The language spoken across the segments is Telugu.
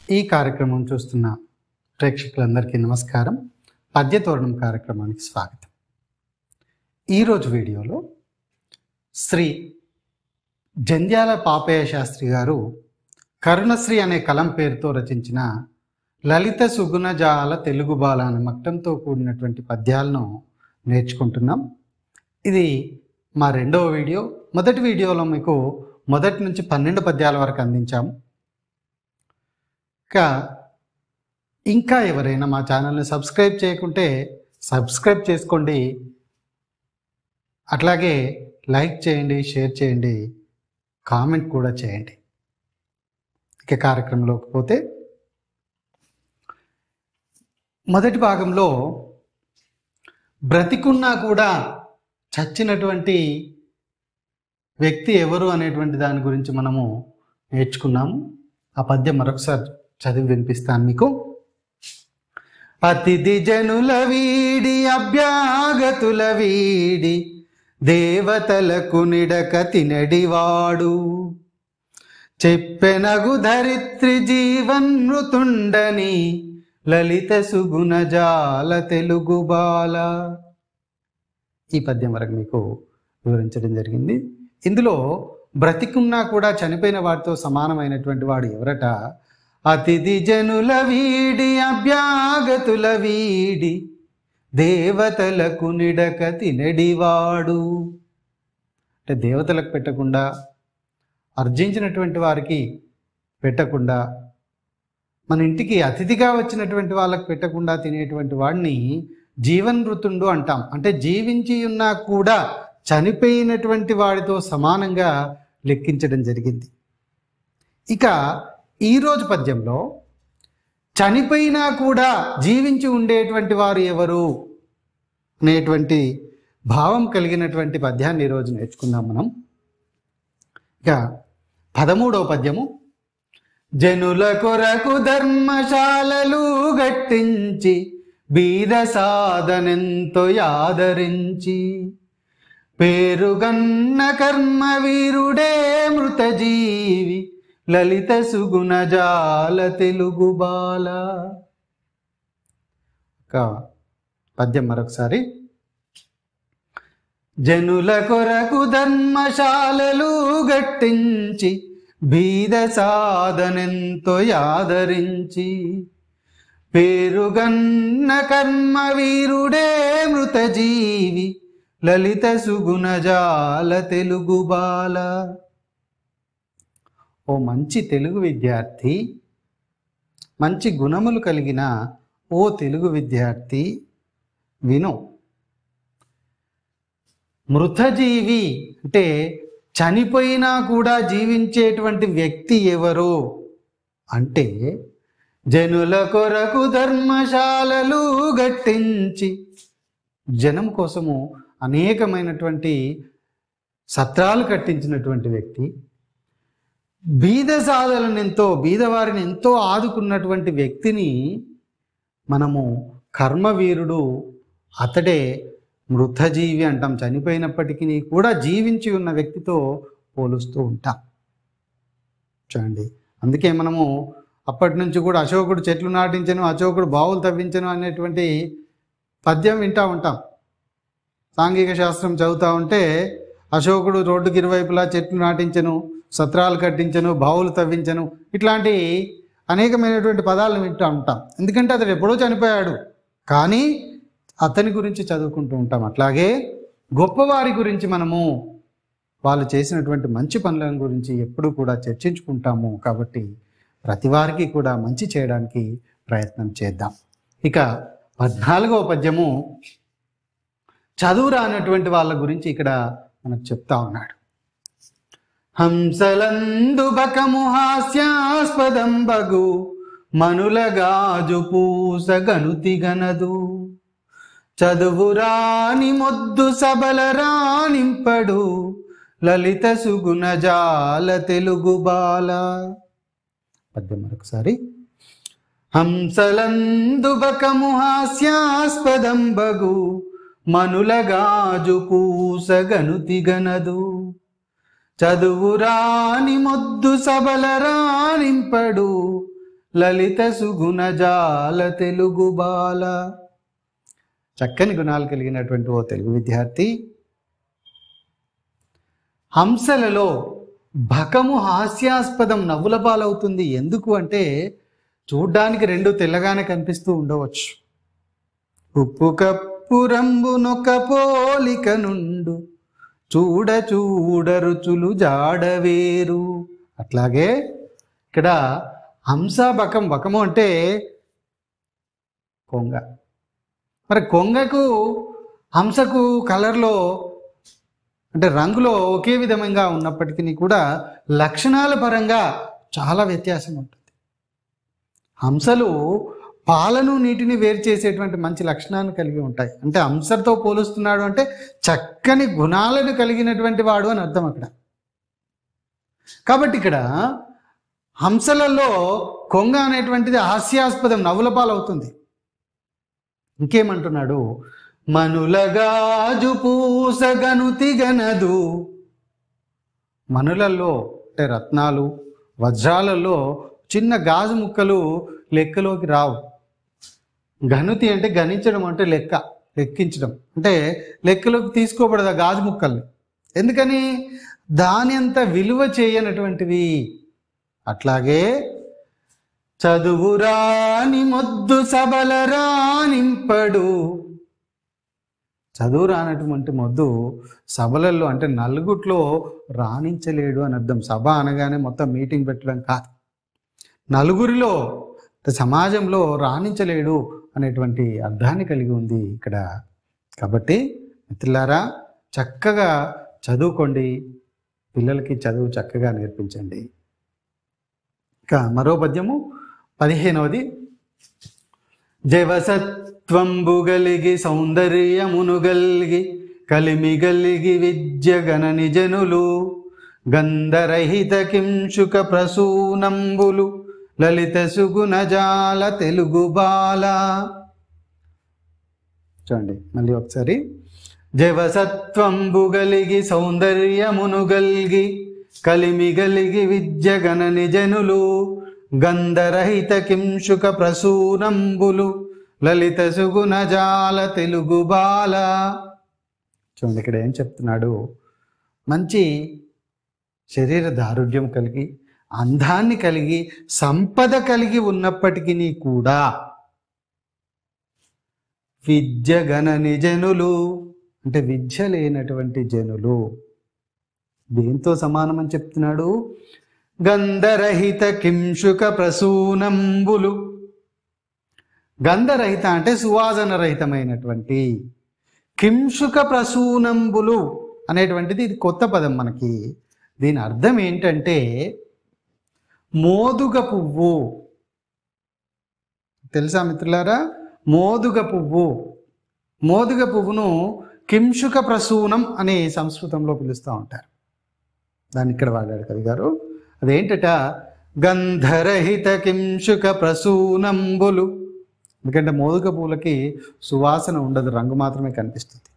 ఈ కార్యక్రమం చూస్తున్న ప్రేక్షకులందరికీ నమస్కారం. పద్యతోరణం కార్యక్రమానికి స్వాగతం. ఈరోజు వీడియోలో శ్రీ జంధ్యాల పాపయ్య శాస్త్రి గారు కరుణశ్రీ అనే కలం పేరుతో రచించిన లలిత సుగుణజాల తెలుగు బాల అనే మట్టంతో కూడినటువంటి పద్యాలను నేర్చుకుంటున్నాం. ఇది మా రెండవ వీడియో. మొదటి వీడియోలో మీకు మొదటి నుంచి 12 పద్యాల వరకు అందించాము. ఇంకా ఎవరైనా మా ఛానల్ని సబ్స్క్రైబ్ చేయకుంటే సబ్స్క్రైబ్ చేసుకోండి, అట్లాగే లైక్ చేయండి, షేర్ చేయండి, కామెంట్ కూడా చేయండి. ఇక కార్యక్రమంలోకి పోతే మొదటి భాగంలో బ్రతికున్నా కూడా చచ్చినటువంటి వ్యక్తి ఎవరు అనేటువంటి దాని గురించి మనము నేర్చుకున్నాము. ఆ పద్యం మరొకసారి చదివి వినిపిస్తాను మీకు. అతిథి జనుల వీడి అభ్యాగతుల వీడి దేవతలకు నిడక తినడివాడు చెప్పెనగు ధరిత్రి జీవన్మృతుండని లలిత సుగుణజాల తెలుగు బాల. ఈ పద్యం వరకు మీకు వివరించడం జరిగింది. ఇందులో బ్రతికున్నా కూడా చనిపోయిన వాడితో సమానమైనటువంటి వాడు ఎవరట? అతిథి జనుల వీడి అభ్యాగతుల వీడి దేవతలకు నిడక తినడివాడు. అంటే దేవతలకు పెట్టకుండా, అర్జించినటువంటి వారికి పెట్టకుండా, మన ఇంటికి అతిథిగా వచ్చినటువంటి వాళ్ళకు పెట్టకుండా తినేటువంటి వాడిని జీవన్మృతుండు అంటాం. అంటే జీవించి ఉన్నా కూడా చనిపోయినటువంటి వాడితో సమానంగా లెక్కించడం జరిగింది. ఇక ఈరోజు పద్యంలో చనిపోయినా కూడా జీవించి ఉండేటువంటి వారు ఎవరు అనేటువంటి భావం కలిగినటువంటి పద్యాన్ని ఈరోజు నేర్చుకుందాం మనం. ఇక 13వ పద్యము. జనుల కొరకు ధర్మశాలలు గట్టించి బీద సాధనెంతో యాదరించి పేరుగన్న కర్మవీరుడే మృతజీవి లలిత సుగుణజాల తెలుగు బాల. పద్యం మరొకసారి. జనుల కొరకు ధర్మశాలలు గట్టించి బీద సాధనెంతో యాదరించి పేరుగన్న కర్మవీరుడే మృతజీవి లలిత సుగుణజాల తెలుగు బాల. ఓ మంచి తెలుగు విద్యార్థి, మంచి గుణములు కలిగిన ఓ తెలుగు విద్యార్థి విను. మృతజీవి అంటే చనిపోయినా కూడా జీవించేటువంటి వ్యక్తి ఎవరు అంటే జనుల కొరకు ధర్మశాలలు గట్టించి, జనం కోసము అనేకమైనటువంటి సత్రాలు కట్టించినటువంటి వ్యక్తి, బీద సాధలను ఎంతో, బీదవారిని ఎంతో ఆదుకున్నటువంటి వ్యక్తిని మనము కర్మవీరుడు, అతడే మృతజీవి అంటాం. చనిపోయినప్పటికీ కూడా జీవించి ఉన్న వ్యక్తితో పోలుస్తూ ఉంటాం. చూడండి, అందుకే మనము అప్పటి నుంచి కూడా అశోకుడు చెట్లు నాటించను, అశోకుడు బావులు తవ్వించను అనేటువంటి పద్యం వింటూ ఉంటాం. సాంఘిక శాస్త్రం చదువుతూ ఉంటే అశోకుడు రోడ్డుకి ఇరువైపులా చెట్లు నాటించను, సత్రాలు కట్టించను, బావులు తవ్వించను, ఇట్లాంటి అనేకమైనటువంటి పదాలను వింటూ ఉంటాం. ఎందుకంటే అతడు ఎప్పుడో చనిపోయాడు, కానీ అతని గురించి చదువుకుంటూ ఉంటాం. అట్లాగే గొప్పవారి గురించి మనము వాళ్ళు చేసినటువంటి మంచి పనుల గురించి ఎప్పుడూ కూడా చర్చించుకుంటాము. కాబట్టి ప్రతి వారికి కూడా మంచి చేయడానికి ప్రయత్నం చేద్దాం. ఇక 14వ పద్యము చదువు రానటువంటి వాళ్ళ గురించి ఇక్కడ మనకు చెప్తా ఉన్నాడు. హంసలందు బకము హాస్యాస్పదం బగు మనుల గాజు పూస గనుతి గనదు చదువు రాని మొద్దు సబల రానింపడు లలిత సుగుణజాల తెలుగు బాల. పద్యం మరొకసారి. హంసలందు బకము హాస్యాస్పదం బగు మనుల గాజు పూస గనుతి గనదు చదువు రాని మొద్దు సబల రానింపడు లలిత సుగుణజాల తెలుగు బాల. చక్కని గుణాలు కలిగినటువంటి ఓ తెలుగు విద్యార్థి, హంసలలో భకము హాస్యాస్పదం నవ్వుల పాలవుతుంది. ఎందుకు అంటే చూడ్డానికి రెండు తెల్లగానే కనిపిస్తూ ఉండవచ్చు. ఉప్పు కప్పు రంబునొక పోలిక నుండు చూడ చూడ రుచులు జాడవేరు. అట్లాగే ఇక్కడ హంస బకం, బకము అంటే కొంగ. మరి కొంగకు హంసకు కలర్లో అంటే రంగులో ఒకే విధంగా ఉన్నప్పటికీ కూడా లక్షణాల పరంగా చాలా వ్యత్యాసం ఉంటుంది. హంసలు పాలను నీటిని వేరు చేసేటువంటి మంచి లక్షణాలను కలిగి ఉంటాయి. అంటే హంసతో పోలుస్తున్నాడు అంటే చక్కని గుణాలను కలిగినటువంటి వాడు అని అర్థం అక్కడ. కాబట్టి ఇక్కడ హంసలలో కొంగ అనేటువంటిది హాస్యాస్పదం, నవ్వుల పాలవుతుంది. ఇంకేమంటున్నాడు? మనులగాజు పూసగనుతి గనదు. మనులలో అంటే రత్నాలు వజ్రాలలో చిన్న గాజు ముక్కలు లెక్కలోకి రావు. గనుతి అంటే గణించడం, అంటే లెక్కించడం, అంటే లెక్కలోకి తీసుకోబడదు ఆ గాజు ముక్కల్ని. ఎందుకని? దాని అంత విలువ చేయనటువంటివి. అట్లాగే చదువురాని మొద్దు సబల రానింపడు. చదువు రానటువంటి మొద్దు సభలలో అంటే నలుగుట్లో రాణించలేడు అని అర్థం. సభ అనగానే మొత్తం మీటింగ్ పెట్టడం కాదు, నలుగురిలో సమాజంలో రాణించలేడు అనేటువంటి అర్థాన్ని కలిగి ఉంది ఇక్కడ. కాబట్టి మిత్రులారా, చక్కగా చదువుకోండి, పిల్లలకి చదువు చక్కగా నేర్పించండి. ఇక మరో పద్యము 15వది. జవసత్వంబు గలిగి సౌందర్యమును గల్గి కలిమి గలిగి విద్య గణని జనులు గంధరహిత కింశుక ప్రసూనంబులు లలిత సుగుణజాల తెలుగు బాల. చూడండి మళ్ళీ ఒకసారి. జవసత్వంబు గలిగి సౌందర్యమును గల్గి కలిమి గలిగి విద్య గణని జనులు గంధరహిత కింశుక ప్రసూనంబులు లలిత సుగుణజాల తెలుగు బాల. చూడండి ఇక్కడ ఏం చెప్తున్నాడు? మంచి శరీర దారుఢ్యం కలిగి, అందాన్ని కలిగి, సంపద కలిగి ఉన్నప్పటికీ కూడా విద్య గణని జనులు అంటే విద్య లేనటువంటి జనులు. దేంతో సమానమని చెప్తున్నాడు? గంధరహిత కింశుక ప్రసూనంబులు. గంధరహిత అంటే సువాసన రహితమైనటువంటి, కింశుక ప్రసూనంబులు అనేటువంటిది ఇది కొత్త పదం మనకి. దీని అర్థం ఏంటంటే మోదుగ పువ్వు. తెలుసా మిత్రులారా? మోదుగ పువ్వు. మోదుగ పువ్వును కింశుక ప్రసూనం అని సంస్కృతంలో పిలుస్తూ ఉంటారు. దాన్ని ఇక్కడ వాడాడు కవి గారు. అదేంటట? గంధరహిత కింశుక ప్రసూనంబులు. ఎందుకంటే మోదుగ పువ్వులకి సువాసన ఉండదు, రంగు మాత్రమే కనిపిస్తుంది.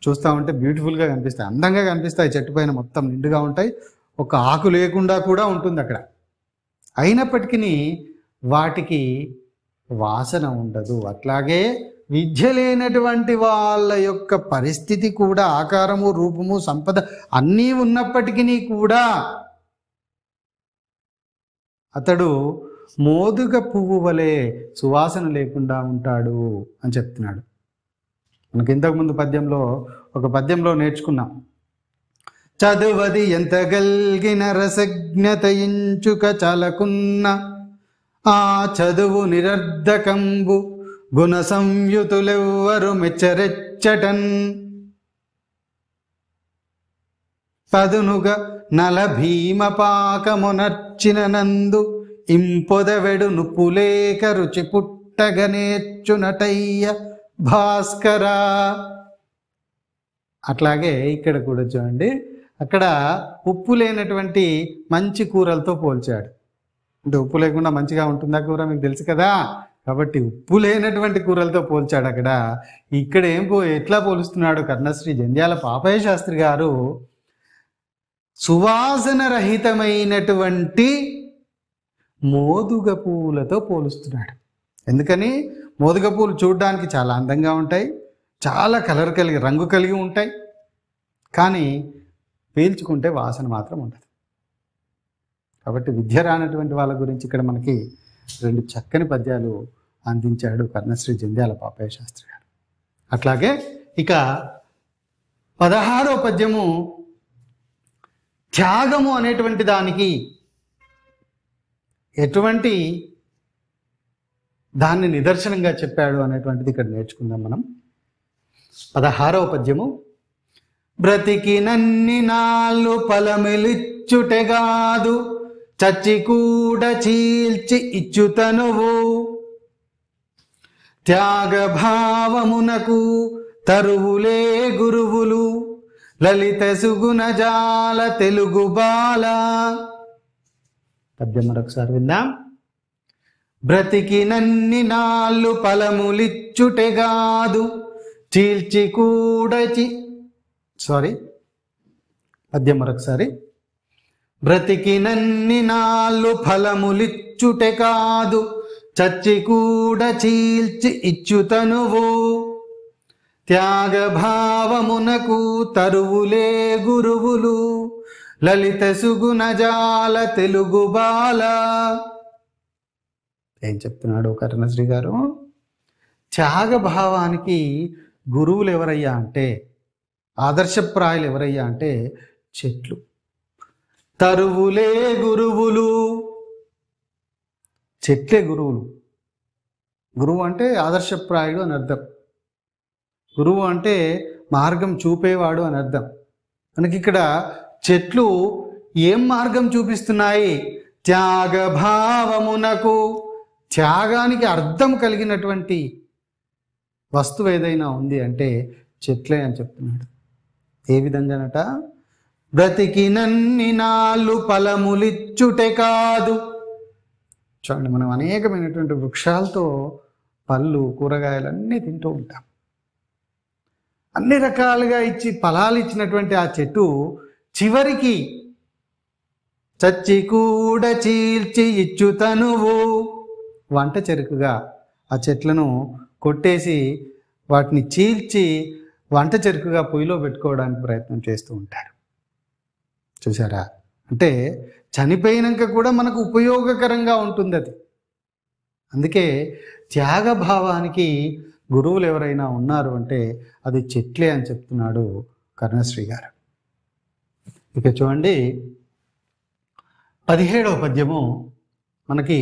చూస్తూ ఉంటే బ్యూటిఫుల్గా కనిపిస్తాయి, అందంగా కనిపిస్తాయి, చెట్టు పైన మొత్తం నిండుగా ఉంటాయి, ఒక ఆకు లేకుండా కూడా ఉంటుంది అక్కడ. అయినప్పటికీ వాటికి వాసన ఉండదు. అట్లాగే విద్య లేనటువంటి వాళ్ళ యొక్క పరిస్థితి కూడా, ఆకారము, రూపము, సంపద అన్నీ ఉన్నప్పటికీ కూడా అతడు మోదుగ పువ్వు వలె సువాసన లేకుండా ఉంటాడు అని చెప్తున్నాడు. మనకి ఇంతకుముందు ఒక పద్యంలో నేర్చుకున్నాం. చదువది ఎంత గల్గిన రసజ్ఞత ఇంచుక చలకున్న ఆ చదువు నిరర్ధకంబు గుణ సంయుతులెవ్వరు మెచ్చరెచ్చటన్ పదునుగా నల భీమ పాకమునర్చిన నందు ఇంపొదవెడు నుప్పులేక రుచి పుట్టగనేర్చునటయ్య భాస్కరా. అట్లాగే ఇక్కడ కూడా చూడండి, అక్కడ ఉప్పు లేనటువంటి మంచి కూరలతో పోల్చాడు. అంటే ఉప్పు లేకుండా మంచిగా ఉంటుందా కూర? మీకు తెలుసు కదా. కాబట్టి ఉప్పు లేనటువంటి కూరలతో పోల్చాడు అక్కడ. ఇక్కడ ఎట్లా పోలుస్తున్నాడు కర్ణశ్రీ జంధ్యాల పాపయ్య శాస్త్రి గారు? సువాసన రహితమైనటువంటి మోదుగ పువ్వులతో పోలుస్తున్నాడు. ఎందుకని? మోదుగ పువ్వులు చూడడానికి చాలా అందంగా ఉంటాయి, చాలా కలర్ కలిగి రంగు కలిగి ఉంటాయి, కానీ పీల్చుకుంటే వాసన మాత్రం ఉండదు. కాబట్టి విద్య రానటువంటి వాళ్ళ గురించి ఇక్కడ మనకి 2 చక్కని పద్యాలు అందించాడు కర్ణశ్రీ జంధ్యాల పాపయ్య శాస్త్రి గారు. అట్లాగే ఇక 16వ పద్యము త్యాగము అనేటువంటి దానికి ఎటువంటి దాన్ని నిదర్శనంగా చెప్పాడు అనేటువంటిది ఇక్కడ నేర్చుకుందాం మనం. 16వ పద్యము బ్రతికినన్ని నాళ్ళు ఫలమిలిచ్చుటెగాదు చచ్చి కూడా చీల్చి ఇచ్చుతనువు త్యాగ భావమునకు తరువులే గురువులు లలిత సుగుణజాల తెలుగు బాల. పద్యం మరొకసారి విందాం. బ్రతికినన్ని నాళ్ళు ఫలములిచ్చుటెగాదు చీల్చి కూడా పద్యం మరొకసారి. బ్రతికినన్ని నాళ్ళు ఫలములిచ్చుటె కాదు చచ్చి కూడా చీల్చి ఇచ్చుతనువు త్యాగ భావమునకు తరువులే గురువులు లలిత సుగుణజాల తెలుగు బాల. ఏం చెప్తున్నాడు కర్ణశ్రీ గారు? త్యాగ భావానికి గురువులు ఎవరయ్యా అంటే, ఆదర్శప్రాయులు ఎవరయ్యా అంటే చెట్లు. తరువులే గురువులు, చెట్లే గురువులు. గురువు అంటే ఆదర్శప్రాయుడు అని అర్థం. గురువు అంటే మార్గం చూపేవాడు అని అర్థం. మనకి ఇక్కడ చెట్లు ఏం మార్గం చూపిస్తున్నాయి? త్యాగ భావమునకు, త్యాగానికి అర్థం కలిగినటువంటి వస్తువు ఏదైనా ఉంది అంటే చెట్లే అని చెప్తున్నాడు. ఏ విధంగానట? బ్రతికినన్ని నాళ్ళు ఫలములిచ్చుటె కాదు. చూడండి, మనం అనేకమైనటువంటి వృక్షాలతో పళ్ళు కూరగాయలన్నీ తింటూ ఉంటాం. అన్ని రకాలుగా ఇచ్చి ఫలాలు ఇచ్చినటువంటి ఆ చెట్టు చివరికి చచ్చి కూడా చీల్చి ఇచ్చుతనువు వంట చెరుకుగా ఆ చెట్లను కొట్టేసి వాటిని చీల్చి వంట చెరుకుగా పొయ్యిలో పెట్టుకోవడానికి ప్రయత్నం చేస్తూ ఉంటారు. చూసారా? అంటే చనిపోయినాక కూడా మనకు ఉపయోగకరంగా ఉంటుంది అది. అందుకే త్యాగభావానికి గురువులు ఎవరైనా ఉన్నారు అంటే అది చెట్లే అని చెప్తున్నాడు కర్ణశ్రీ గారు. ఇక చూడండి, 17వ పద్యము మనకి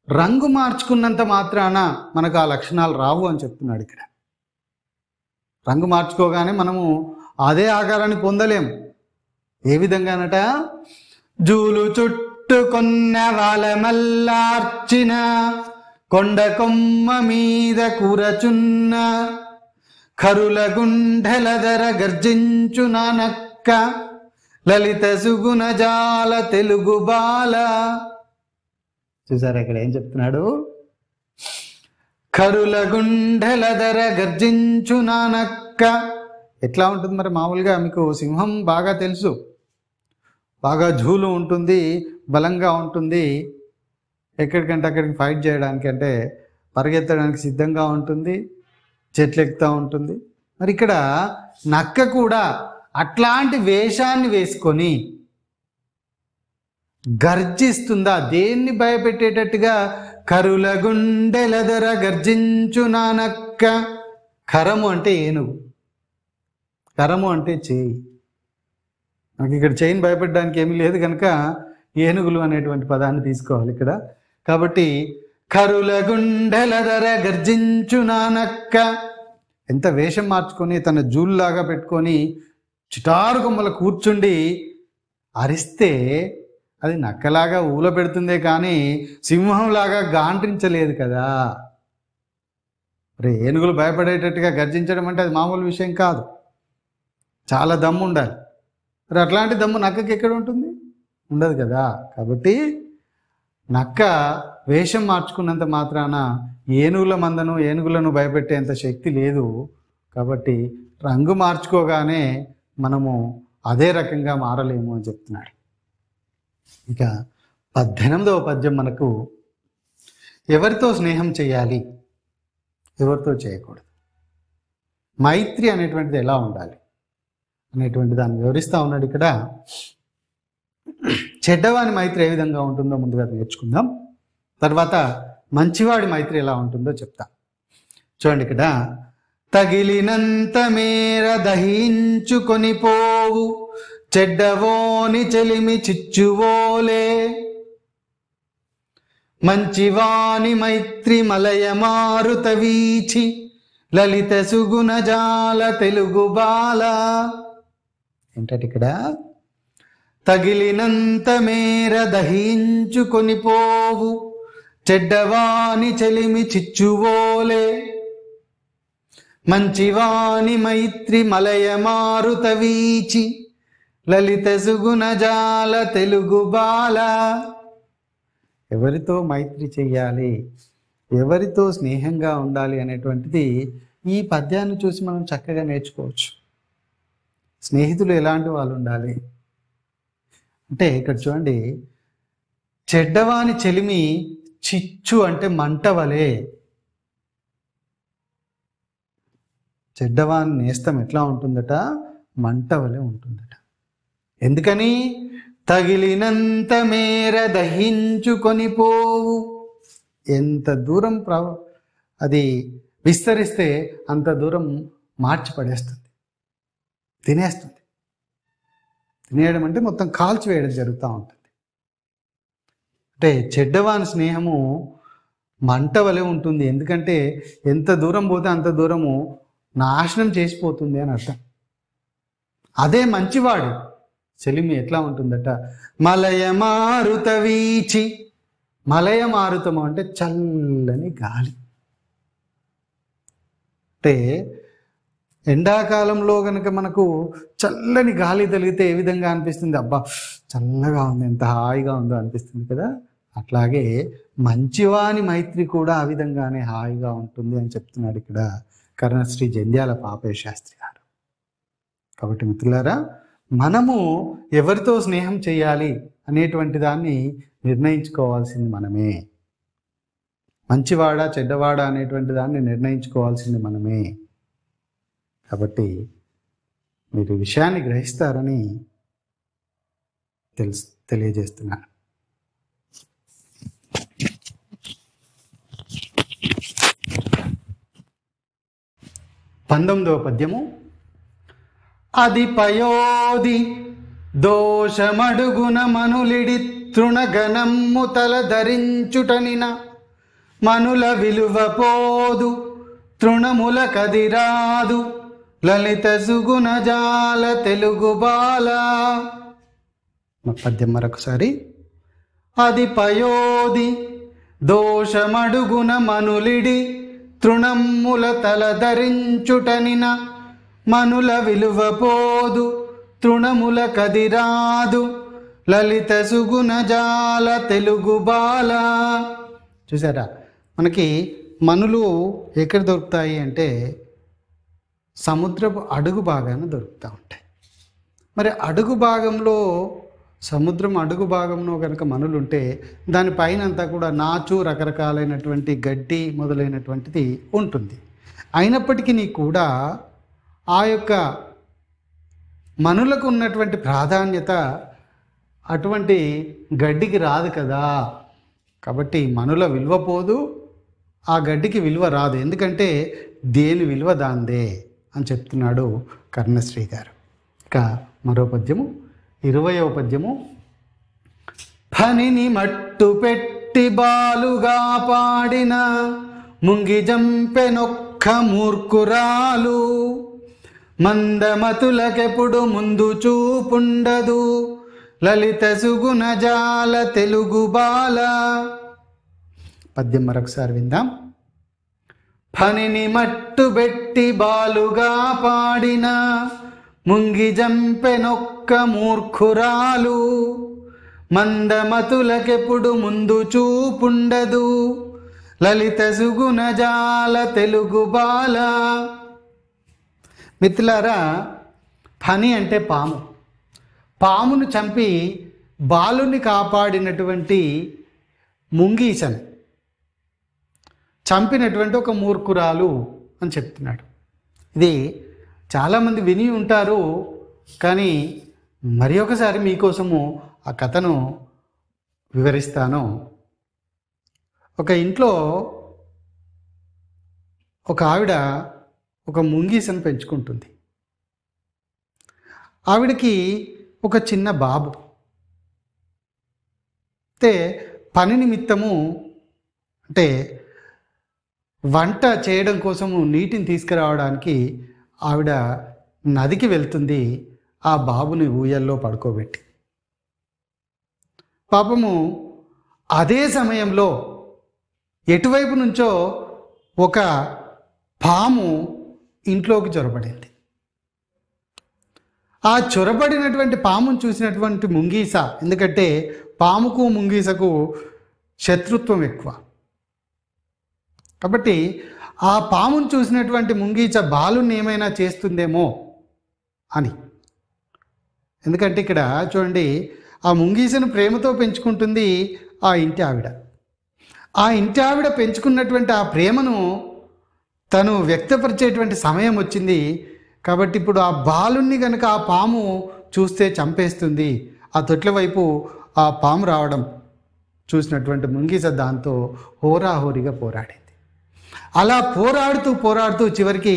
రంగు మార్చుకున్నంత మాత్రాన మనకు ఆ లక్షణాలు రావు అని చెప్తున్నాడు. ఇక్కడ రంగు మార్చుకోగానే మనము అదే ఆకారాన్ని పొందలేము. ఏ విధంగానట? జూలు చుట్టుకొన్న వాలమల్లార్చిన కొండ కొమ్మ మీద కూరచున్న కరుల గుండెలదర గర్జించున నక్క లలిత సుగుణజాల తెలుగు బాల. చూసారా ఇక్కడ ఏం చెప్తున్నాడు? కరుల గుండెలదర గర్జించున నక్క. ఎట్లా ఉంటుంది మరి? మామూలుగా మీకు సింహం బాగా తెలుసు, బాగా జూలు ఉంటుంది, బలంగా ఉంటుంది, ఎక్కడికంటే అక్కడికి ఫైట్ చేయడానికి అంటే పరిగెత్తడానికి సిద్ధంగా ఉంటుంది, చెట్లు ఎక్కుతూ ఉంటుంది. మరి ఇక్కడ నక్క కూడా అట్లాంటి వేషాన్ని వేసుకొని గర్జిస్తుందా? దేన్ని భయపెట్టేటట్టుగా? కరుల గుండెలదర గర్జించునా నక్క. కరము అంటే ఏనుగు, కరము అంటే చేయి. నాకు ఇక్కడ చేయిని భయపెట్టడానికి ఏమీ లేదు కనుక ఏనుగులు అనేటువంటి పదాన్ని తీసుకోవాలి ఇక్కడ. కాబట్టి కరుల గుండెలదర గర్జించునా నక్క. ఎంత వేషం మార్చుకొని తన జూల్లాగా పెట్టుకొని చిటారు కొమ్మల కూర్చుండి అరిస్తే అది నక్కలాగా ఊల పెడుతుందే కానీ సింహంలాగా గాండ్రించలేదు కదా. రే, ఏనుగులు భయపడేటట్టుగా గర్జించడం అంటే అది మామూలు విషయం కాదు, చాలా దమ్ము ఉండాలి. మరి అట్లాంటి దమ్ము నక్కకి ఎక్కడ ఉంటుంది? ఉండదు కదా. కాబట్టి నక్క వేషం మార్చుకున్నంత మాత్రాన ఏనుగుల మందను, ఏనుగులను భయపెట్టేంత శక్తి లేదు. కాబట్టి రంగు మార్చుకోగానే మనము అదే రకంగా మారలేము అని చెప్తున్నాడు. ఇక 18వ పద్యం మనకు ఎవరితో స్నేహం చేయాలి, ఎవరితో చేయకూడదు, మైత్రి అనేటువంటిది ఎలా ఉండాలి అనేటువంటి దాన్ని వివరిస్తూ ఉన్నాడు ఇక్కడ. చెడ్డవాని మైత్రి ఏ విధంగా ఉంటుందో ముందుగా నేర్చుకుందాం, తర్వాత మంచివాడి మైత్రి ఎలా ఉంటుందో చెప్తా. చూడండి ఇక్కడ, తగిలినంత మేర దహించుకొని పోవు చెడ్డవోని చెలిమి చిచ్చువోలే, మంచివాని మైత్రి మలయ మారుత వీచి లలిత సుగుణ జాల తెలుగు బాల. ఏంటంటే ఇక్కడ తగిలినంత మేర దహించుకొని పోవు చెడ్డవాని చెలిమి చిచ్చువోలే, మంచివాని మైత్రి మలయ మారుత వీచి లలిత సుగుణ జాల తెలుగు బాల. ఎవరితో మైత్రి చెయ్యాలి, ఎవరితో స్నేహంగా ఉండాలి అనేటువంటిది ఈ పద్యాన్ని చూసి మనం చక్కగా నేర్చుకోవచ్చు. స్నేహితులు ఎలాంటి వాళ్ళు ఉండాలి అంటే ఇక్కడ చూడండి, చెడ్డవాని చెలిమి చిచ్చు అంటే మంట వలె. చెడ్డవాని నేస్తం ఎట్లా ఉంటుందట, మంట వలె ఉంటుందట. ఎందుకని, తగిలినంత మేర దహించుకొని పోవు. ఎంత దూరం అది విస్తరిస్తే అంత దూరం మార్చి పడేస్తుంది, తినేస్తుంది. తినేయడం అంటే మొత్తం కాల్చివేయడం జరుగుతూ ఉంటుంది. అంటే చెడ్డవాని స్నేహము మంట వలె ఉంటుంది. ఎందుకంటే ఎంత దూరం పోతే అంత దూరము నాశనం చేసిపోతుంది అని అర్థం. అదే మంచివాడు చెలిమి ఎట్లా ఉంటుందట, మలయ మారుత వీచి. మలయ మారుతము అంటే చల్లని గాలి. అంటే ఎండాకాలంలో కనుక మనకు చల్లని గాలి తగిలితే ఏ విధంగా అనిపిస్తుంది, అబ్బా చల్లగా ఉంది, ఎంత హాయిగా ఉందో అనిపిస్తుంది కదా. అట్లాగే మంచివాని మైత్రి కూడా ఆ విధంగానే హాయిగా ఉంటుంది అని చెప్తున్నాడు ఇక్కడ కర్ణశ్రీ జంధ్యాల పాపయ్య శాస్త్రి గారు. కాబట్టి మిత్రులారా, మనము ఎవరితో స్నేహం చేయాలి అనేటువంటి దాన్ని నిర్ణయించుకోవాల్సింది మనమే. మంచివాడా చెడ్డవాడా అనేటువంటి దాన్ని నిర్ణయించుకోవాల్సింది మనమే. కాబట్టి మీరు విషయాన్ని గ్రహిస్తారని తెలియజేస్తున్నాను. పంతొమ్మిదవ పద్యము. అది పయోది దోషమడుగున మనులిడి తృణగణమ్ము తల ధరించుటనిన మనుల విలువ పోదు తృణముల కదిరాదు లలిత సుగుణ జాల తెలుగు బాల. పద్యం మరొకసారి. అది పయోది దోషమడుగున మనులిడి తృణమ్ముల తల ధరించుటనిన మనుల విలువ పోదు తృణముల కదిరాదు లలిత సుగుణ జాల తెలుగు బాల. చూసారా, మనకి మనులు ఎక్కడ దొరుకుతాయి అంటే సముద్రపు అడుగు భాగాన దొరుకుతూ ఉంటాయి. మరి అడుగు భాగంలో, సముద్రం అడుగు భాగంలో కనుక మనులు ఉంటే దానిపైన అంతా కూడా నాచు, రకరకాలైనటువంటి గడ్డి మొదలైనటువంటిది ఉంటుంది. అయినప్పటికీ కూడా ఆ యొక్క మనులకు ఉన్నటువంటి ప్రాధాన్యత అటువంటి గడ్డికి రాదు కదా. కాబట్టి మనుల విలువ పోదు, ఆ గడ్డికి విలువ రాదు. ఎందుకంటే దేని విలువ దాందే అని చెప్తున్నాడు కర్ణశ్రీ గారు. ఇక మరో పద్యము, 20వ పద్యము. ఫణిని మట్టు పెట్టి బాలుగా పాడిన ముంగి జంపెనొక్క మూర్ఖురాలు మందమతులకెప్పుడు ముందు చూపుండదు లలిత సుగుణ జాల తెలుగు బాల. పద్యం మరొకసారి విందాం. ఫణిని మట్టు పెట్టి బాలుగా పాడిన ముంగి జంపెనొక్క మూర్ఖురాలు మందమతులకెప్పుడు ముందు చూపుండదు లలిత సుగుణ జాల తెలుగు బాల. మిత్రులారా, ఫణి అంటే పాము. పామును చంపి బాలుని కాపాడినటువంటి ముంగీసను చంపినటువంటి ఒక మూర్ఖురాలు అని చెప్తున్నాడు. ఇది చాలామంది విని ఉంటారు, కానీ మరి ఒకసారి మీకోసము ఆ కథను వివరిస్తాను. ఒక ఇంట్లో ఒక ఆవిడ ఒక ముంగీసను పెంచుకుంటుంది. ఆవిడకి ఒక చిన్న బాబు. అయితే పని నిమిత్తము, అంటే వంట చేయడం కోసము నీటిని తీసుకురావడానికి ఆవిడ నదికి వెళ్తుంది, ఆ బాబుని ఊయల్లో పడుకోబెట్టి. పాపము అదే సమయంలో ఎటువైపు నుంచో ఒక పాము ఇంట్లోకి చొరబడింది. ఆ చొరబడినటువంటి పామును చూసినటువంటి ముంగీస, ఎందుకంటే పాముకు ముంగీసకు శత్రుత్వం ఎక్కువ కాబట్టి ఆ పామును చూసినటువంటి ముంగీస బాలుని ఏమైనా చేస్తుందేమో అని. ఎందుకంటే ఇక్కడ చూడండి, ఆ ముంగీసను ప్రేమతో పెంచుకుంటుంది ఆ ఇంటి ఆవిడ. ఆ ఇంటి ఆవిడ పెంచుకున్నటువంటి ఆ ప్రేమను తను వ్యక్తపరిచేటువంటి సమయం వచ్చింది. కాబట్టి ఇప్పుడు ఆ బాలుని కనుక ఆ పాము చూస్తే చంపేస్తుంది. ఆ తొట్ల వైపు ఆ పాము రావడం చూసినటువంటి ముంగీస దాంతో హోరాహోరీగా పోరాడింది. అలా పోరాడుతూ చివరికి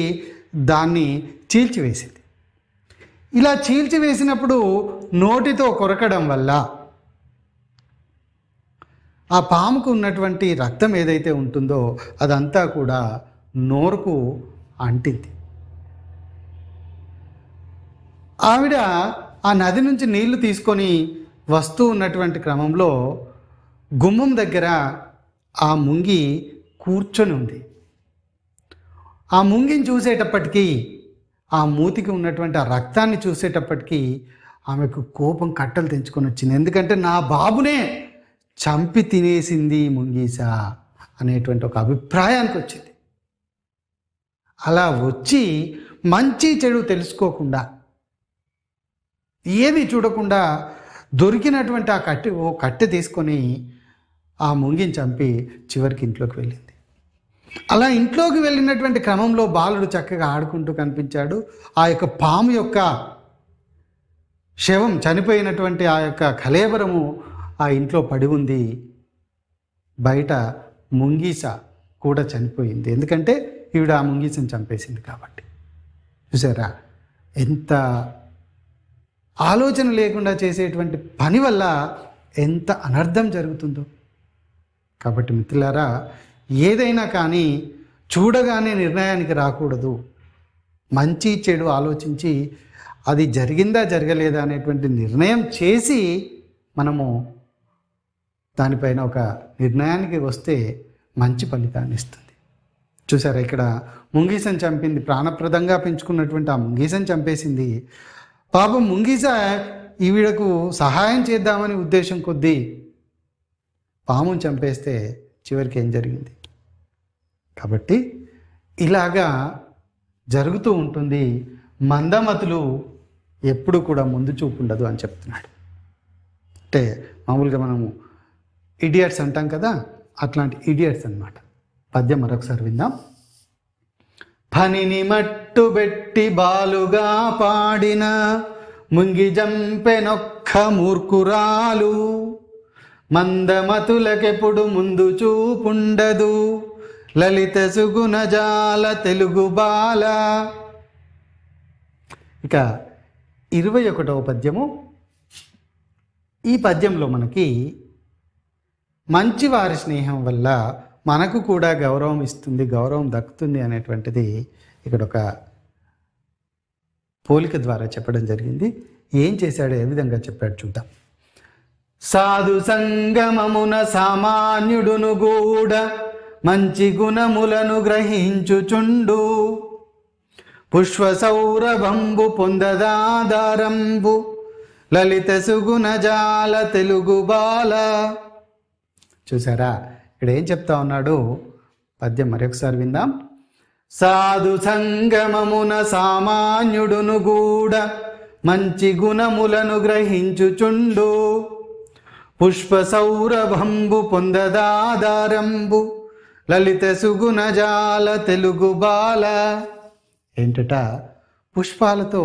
దాన్ని చీల్చివేసింది. ఇలా చీల్చివేసినప్పుడు నోటితో కొరకడం వల్ల ఆ పాముకు ఉన్నటువంటి రక్తం ఏదైతే ఉంటుందో అదంతా కూడా నోరుకు అంటింది. ఆవిడ ఆ నది నుంచి నీళ్లు తీసుకొని వస్తూ ఉన్నటువంటి క్రమంలో గుమ్మం దగ్గర ఆ ముంగి కూర్చొని ఉంది. ఆ ముంగిని చూసేటప్పటికీ, ఆ మూతికి ఉన్నటువంటి ఆ రక్తాన్ని చూసేటప్పటికీ ఆమెకు కోపం కట్టలు తెంచుకొని వచ్చింది. ఎందుకంటే నా బాబునే చంపి తినేసింది ముంగీస అనేటువంటి ఒక అభిప్రాయానికి వచ్చింది. అలా వచ్చి మంచి చెడు తెలుసుకోకుండా, ఏమీ చూడకుండా దొరికినటువంటి ఆ కట్టె తీసుకొని ఆ ముంగిని చంపి చివరికి ఇంట్లోకి వెళ్ళింది. అలా ఇంట్లోకి వెళ్ళినటువంటి క్రమంలో బాలుడు చక్కగా ఆడుకుంటూ కనిపించాడు. ఆ యొక్క పాము యొక్క శవం, చనిపోయినటువంటి ఆ యొక్క కళేబరము ఆ ఇంట్లో పడి ఉంది. బయట ముంగీస కూడా చనిపోయింది. ఎందుకంటే ఈవిడ ఆ ముంగీసని చంపేసింది కాబట్టి. చూసారా, ఎంత ఆలోచన లేకుండా చేసేటువంటి పని వల్ల ఎంత అనర్థం జరుగుతుందో. కాబట్టి మిత్రులారా, ఏదైనా కానీ చూడగానే నిర్ణయానికి రాకూడదు. మంచి చెడు ఆలోచించి అది జరిగిందా జరగలేదా అనేటువంటి నిర్ణయం చేసి మనము దానిపైన ఒక నిర్ణయానికి వస్తే మంచి ఫలితాన్ని ఇస్తుంది. చూసారా, ఇక్కడ ముంగీసని చంపింది, ప్రాణప్రదంగా పెంచుకున్నటువంటి ఆ ముంగీసని చంపేసింది. పాపం ముంగీస ఈవిడకు సహాయం చేద్దామని ఉద్దేశం కొద్దీ పాముని చంపేస్తే చివరికి ఏం జరిగింది? కాబట్టి ఇలాగా జరుగుతూ ఉంటుంది. మందమతులు ఎప్పుడు కూడా ముందు చూపు ఉండదు అని చెప్తున్నాడు. అంటే మామూలుగా మనము ఇడియట్స్ అంటాం కదా, అట్లాంటి ఇడియట్స్ అన్నమాట. పద్యం మరొకసారి విందాం. పనిని మట్టుబెట్టి బాలుగా పాడిన ముంగి జంపెనొక్క మూర్ఖురాలు, మందమతులకెప్పుడు ముందు చూపుండదు, లలిత సుగుణజాల తెలుగు బాల. ఇక 21వ పద్యము. ఈ పద్యంలో మనకి మంచివారి స్నేహం వల్ల మనకు కూడా గౌరవం ఇస్తుంది, గౌరవం దక్కుతుంది అనేటువంటిది ఇక్కడ ఒక పోలిక ద్వారా చెప్పడం జరిగింది. ఏం చేశాడో, ఏ విధంగా చెప్పాడు చూద్దాం. సాధు సంగమమున సామాన్యుడును గూడ మంచి గుణములను గ్రహించుచుండు, పుష్ప సౌరభంబు పొందదాదారంబు, లలిత సుగుణజాల తెలుగు బాల. చూసారా, ఇక్కడ ఏం చెప్తా ఉన్నాడు? పద్యం మరొకసారి విందాం. సాధు సంగమమున సామాన్యుడును గూడ మంచి గుణములను గ్రహించుచుండు, పుష్ప సౌరభంబు పొందదాదారంబు లలిత సుగుణజాల తెలుగు బాల. ఏంటట, పుష్పాలతో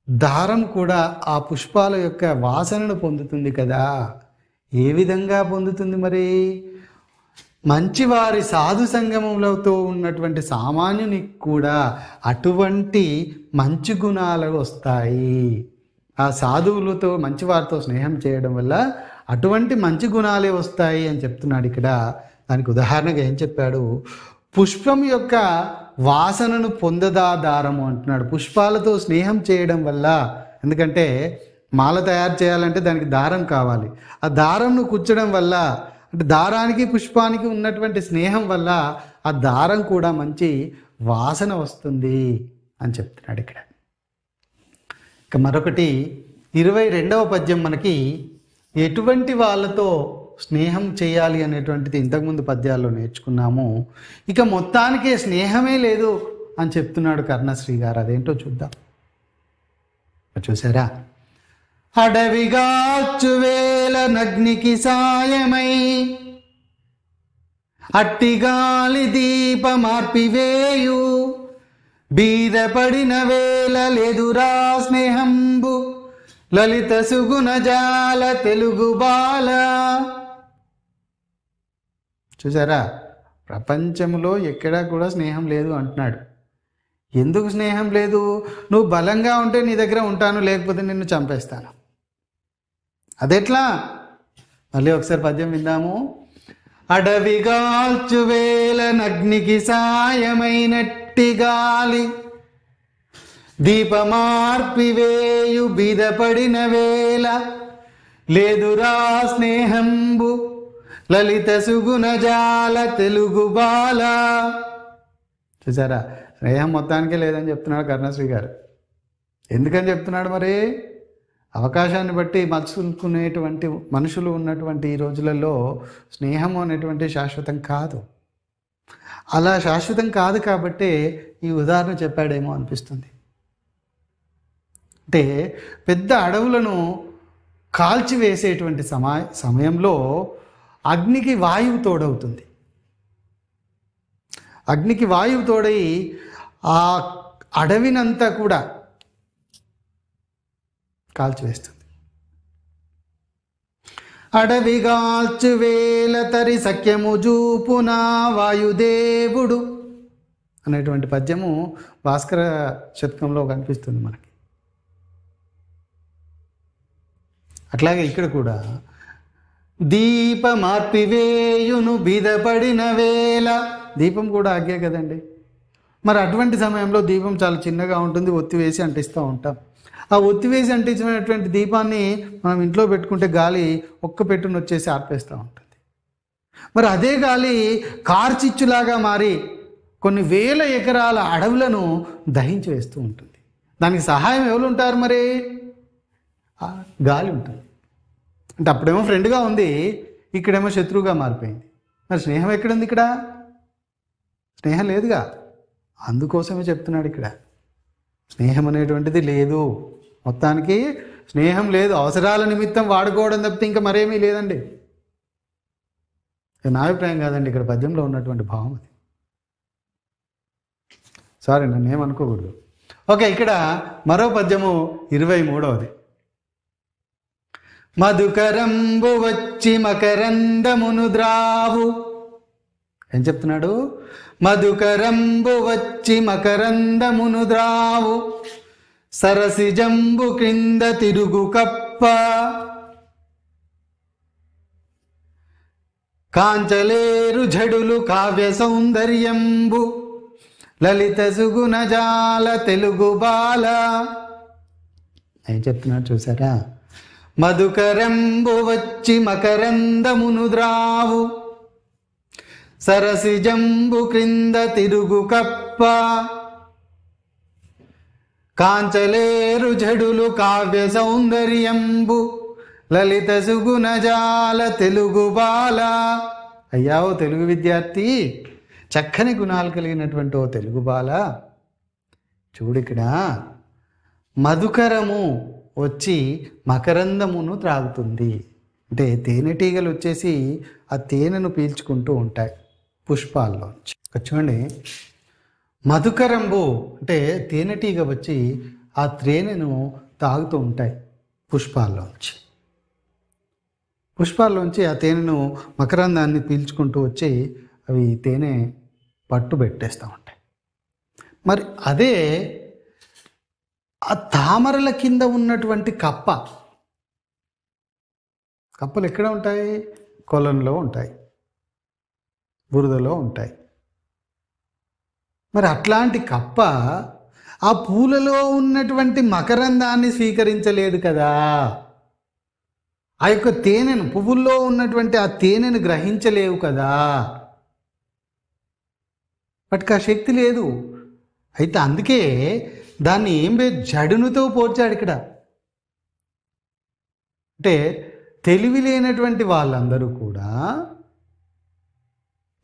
దారం కూడా ఆ పుష్పాల యొక్క వాసనను పొందుతుంది కదా. ఏ విధంగా పొందుతుంది మరి? మంచివారి సాధు సంగమంలోతో ఉన్నటువంటి సామాన్యునికి కూడా అటువంటి మంచి గుణాలు వస్తాయి. ఆ సాధువులతో మంచివారితో స్నేహం చేయడం వల్ల అటువంటి మంచి గుణాలే వస్తాయి అని చెప్తున్నాడు ఇక్కడ. దానికి ఉదాహరణగా ఏం చెప్పాడు? పుష్పం యొక్క వాసనను పొందదా దారము అంటున్నాడు. పుష్పాలతో స్నేహం చేయడం వల్ల, ఎందుకంటే మాల తయారు చేయాలంటే దానికి దారం కావాలి. ఆ దారంను కుచ్చడం వల్ల, అంటే దారానికి పుష్పానికి ఉన్నటువంటి స్నేహం వల్ల ఆ దారం కూడా మంచి వాసన వస్తుంది అని చెప్తున్నాడు ఇక్కడ. ఇక మరొకటి 22వ పద్యం మనకి ఎటువంటి వాళ్ళతో స్నేహం చేయాలి అనేటువంటిది ఇంతకుముందు పద్యాల్లో నేర్చుకున్నాము. ఇక మొత్తానికే స్నేహమే లేదు అని చెప్తున్నాడు కర్ణశ్రీ గారు. అదేంటో చూద్దాం. చూసారా? అడవిగాచువేల నగ్నికి సాయమై అట్టిగాలి దీపమార్పివేయు బీదపడిన వేళ లేదురా స్నేహంబు లలిత సుగుణజాల తెలుగు బాల. చూసారా? ప్రపంచంలో ఎక్కడా కూడా స్నేహం లేదు అంటున్నాడు. ఎందుకు స్నేహం లేదు? నువ్వు బలంగా ఉంటే నీ దగ్గర ఉంటాను, లేకపోతే నిన్ను చంపేస్తాను. అదెట్లా? మళ్ళీ ఒకసారి పద్యం విందాము. అడవిగాల్చు వేల నగ్నికి సాయమైనట్టి గాలి దీపమార్పివేయు బీదపడిన వేళ లేదురా స్నేహంబు లలిత సుగుణజాల తెలుగు బాల. చూసారా? స్నేహం మొత్తానికే లేదని చెప్తున్నాడు కర్ణశ్రీ గారు. ఎందుకని చెప్తున్నాడు మరి? అవకాశాన్ని బట్టి మలుచుకునేటువంటి మనుషులు ఉన్నటువంటి ఈ రోజులలో స్నేహం అనేటువంటి శాశ్వతం కాదు. అలా శాశ్వతం కాదు కాబట్టే ఈ ఉదాహరణ చెప్పాడేమో అనిపిస్తుంది. అంటే పెద్ద అడవులను కాల్చివేసేటువంటి సమయంలో అగ్నికి వాయువు తోడవుతుంది. అగ్నికి వాయువు తోడై ఆ అడవినంతా కూడా కాల్చివేస్తుంది. అడవిగాల్చు వేల తరి సఖ్యము జూపునా వాయుదేవుడు అనేటువంటి పద్యము భాస్కర శతకంలో కనిపిస్తుంది మనకి. అట్లాగే ఇక్కడ కూడా దీపమార్పివేయును బీదపడిన వేళ, దీపం కూడా అగ్గే కదండి. మరి అటువంటి సమయంలో దీపం చాలా చిన్నగా ఉంటుంది, ఒత్తివేసి అంటిస్తూ ఉంటాం. ఆ ఒత్తివేసి అంటించినటువంటి దీపాన్ని మనం ఇంట్లో పెట్టుకుంటే గాలి ఒక్క పెట్టును వచ్చేసి ఆర్పేస్తూ ఉంటుంది. మరి అదే గాలి కార్చిచ్చులాగా మారి కొన్ని వేల ఎకరాల అడవులను దహించి వేస్తూ ఉంటుంది. దానికి సహాయం ఎవరు ఉంటారు మరి? గాలి ఉంటుంది. అంటే అప్పుడేమో ఫ్రెండ్గా ఉంది, ఇక్కడేమో శత్రువుగా మారిపోయింది. మరి స్నేహం ఎక్కడుంది? ఇక్కడ స్నేహం లేదుగా. అందుకోసమే చెప్తున్నాడు ఇక్కడ స్నేహం అనేటువంటిది లేదు. మొత్తానికి స్నేహం లేదు. అవసరాల నిమిత్తం వాడుకోవడం తప్పితే ఇంకా మరేమీ లేదండి. నా అభిప్రాయం కాదండి, ఇక్కడ పద్యంలో ఉన్నటువంటి భావం అది. సారీ, నన్ను ఏమనుకోకూడదు. ఓకే, ఇక్కడ మరో పద్యము 23వది. మధుకరంబు వచ్చి మకరందమును ద్రావు. ఏం చెప్తున్నాడు? మధుకరంబు వచ్చి మకరందమును ద్రావు సరసిజంబు క్రింద తిరుగు కప్ప కాంచలేరు జడులు కావ్య సౌందర్యంబు లలిత సుగుణజాల తెలుగు బాల. ఏం చెప్తున్నాడు చూసారా? మధుకరంబు వచ్చి మకరందమును ద్రావు సరసిజంబు క్రింద తిరుగు కప్ప కాంచలేరు జడులు కావ్య సౌందర్యంబు లలిత సుగుణజాల తెలుగు బాల. అయ్యా ఓ తెలుగు విద్యార్థి, చక్కని గుణాలు కలిగినటువంటి ఓ తెలుగు బాల, చూడిక్కడ మధుకరము వచ్చి మకరందమును త్రాగుతుంది. అంటే తేనెటీగలు వచ్చేసి ఆ తేనెను పీల్చుకుంటూ ఉంటాయి పుష్పాల్లోంచి. చూడండి, మధుకరంబు అంటే తేనెటీగ వచ్చి ఆ తేనెను తాగుతూ ఉంటాయి పుష్పాల్లోంచి ఆ తేనెను మకరందాన్ని పీల్చుకుంటూ వచ్చి అవి తేనె పట్టు పెట్టేస్తూ ఉంటాయి. మరి అదే ఆ తామరల కింద ఉన్నటువంటి కప్పలు ఎక్కడ ఉంటాయి? కొలంలో ఉంటాయి, బురదలో ఉంటాయి. మరి అట్లాంటి కప్ప ఆ పూలలో ఉన్నటువంటి మకరందాన్ని స్వీకరించలేదు కదా, ఆ యొక్క తేనెను, పువ్వుల్లో ఉన్నటువంటి ఆ తేనెను గ్రహించలేవు కదా, వాటికి ఆ శక్తి లేదు. అయితే అందుకే దాన్ని జడునుతో పోల్చాడు ఇక్కడ. అంటే తెలివి లేనటువంటి వాళ్ళందరూ కూడా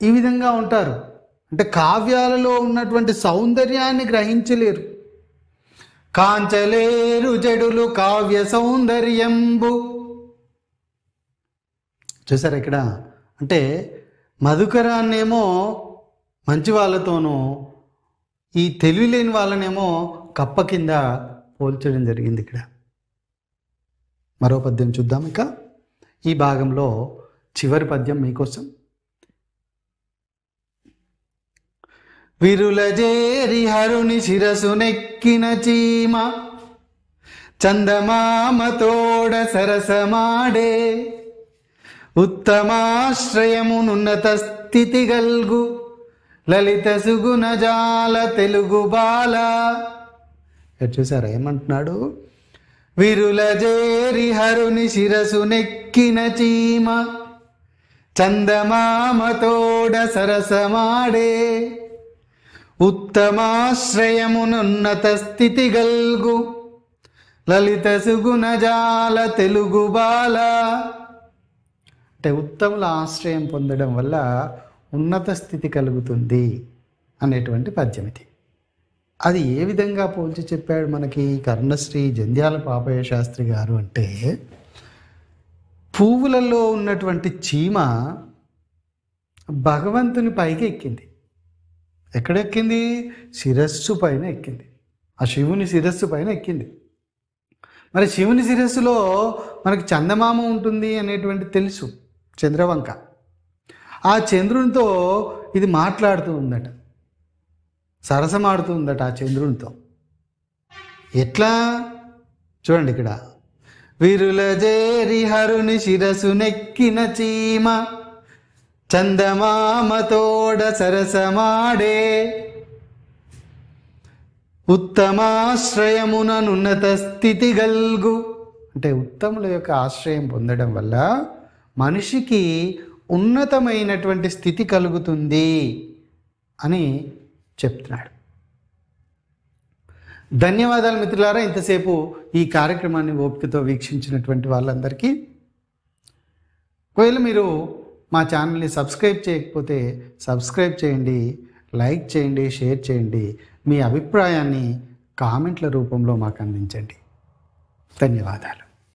ఈ విధంగా ఉంటారు. అంటే కావ్యాలలో ఉన్నటువంటి సౌందర్యాన్ని గ్రహించలేరు. కాంచలేరు జడులు కావ్య సౌందర్యంబు. చూసారు ఇక్కడ, అంటే మధుకరాన్నేమో మంచి వాళ్ళతోనూ ఈ తెలివి లేని వాళ్ళనేమో కప్ప కింద పోల్చడం జరిగింది ఇక్కడ. మరో పద్యం చూద్దాం. ఇక ఈ భాగంలో చివరి పద్యం మీకోసం. విరులజేరి హరుని శిరసు నెక్కిన చీమ చందమామతోడ సరసమాడే ఉత్తమాశ్రయమునున్నత స్థితి గల్గు లలిత సుగుణజాల తెలుగు బాల. చూసారా ఏమంటున్నాడు? విరులజేరి హరుని శిరసు నెక్కిన చీమ చందమామతోడ సరసమాడే ఉత్తమాశ్రయమునున్నత స్థితి గల్గు లలిత సుగుణజాల తెలుగు బాల. అంటే ఉత్తముల ఆశ్రయం పొందడం వల్ల ఉన్నత స్థితి కలుగుతుంది అనేటువంటి పద్యం ఇది. అది ఏ విధంగా పోల్చి చెప్పాడు మనకి కర్ణశ్రీ జంధ్యాల పాపయ్య శాస్త్రి గారు అంటే, పువ్వులలో ఉన్నటువంటి చీమ భగవంతుని పైకి ఎక్కింది. ఎక్కడెక్కింది? శిరస్సు పైన ఎక్కింది. ఆ శివుని శిరస్సు పైన ఎక్కింది. మరి శివుని శిరస్సులో మనకి చందమామ ఉంటుంది అనేటువంటి తెలుసు, చంద్రవంక. ఆ చంద్రునితో ఇది మాట్లాడుతూ ఉందట, సరసమాడుతూ ఉందట ఆ చంద్రునితో. ఎట్లా? చూడండి ఇక్కడ, విరులజేరి హరుని శిరసు నెక్కిన చీమ చందమామతోడ సరసమాడే ఉత్తమాశ్రయముననున్నత స్థితి గల్గు. అంటే ఉత్తముల యొక్క ఆశ్రయం పొందడం వల్ల మనిషికి ఉన్నతమైనటువంటి స్థితి కలుగుతుంది అని చెప్తున్నాడు. ధన్యవాదాలు మిత్రులారా, ఇంతసేపు ఈ కార్యక్రమాన్ని ఓపికతో వీక్షించినటువంటి వాళ్ళందరికీ. ఒకవేళ మీరు మా ఛానల్ని సబ్స్క్రైబ్ చేయకపోతే సబ్స్క్రైబ్ చేయండి, లైక్ చేయండి, షేర్ చేయండి. మీ అభిప్రాయాన్ని కామెంట్ల రూపంలో మాకు అందించండి. ధన్యవాదాలు.